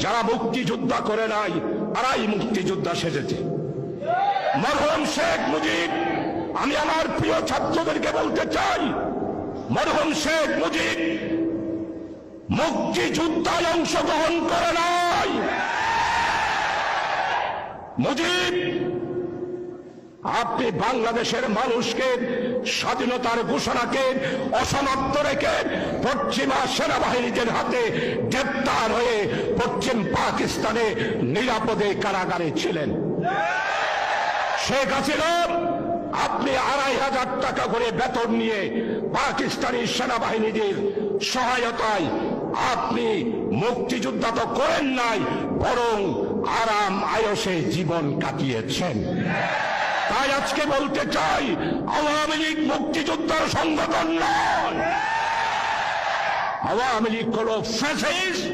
যারা মুক্তিযোদ্ধা করে নাই তারাই মুক্তিযোদ্ধা সেজেছে। মরহুম শেখ মুজিব, আমি আমার প্রিয় ছাত্রদেরকে বলতে চাই, মরহুম শেখ মুজিব মুক্তিযুদ্ধায় অংশগ্রহণ করে নাই। মুজিব, আপনি বাংলাদেশের মানুষকে স্বাধীনতার ঘোষণাকে অসমাপ্ত রেখে পশ্চিমা সেনাবাহিনীদের হাতে গ্রেপ্তার হয়ে পশ্চিম পাকিস্তানে নিরাপদে কারাগারে ছিলেন। শেখ হাসিনা, আপনি ২৫০০ টাকা করে বেতন নিয়ে পাকিস্তানি সেনাবাহিনীদের সহায়তায় আপনি মুক্তিযুদ্ধ তো করেন নাই, বরং আরাম আয়সে জীবন কাটিয়েছেন। তাই আজকে বলতে চাই, আওয়ামী লীগ মুক্তিযোদ্ধার সংগঠন নয়, আওয়ামী লীগ হল ফ্যাসিস্ট,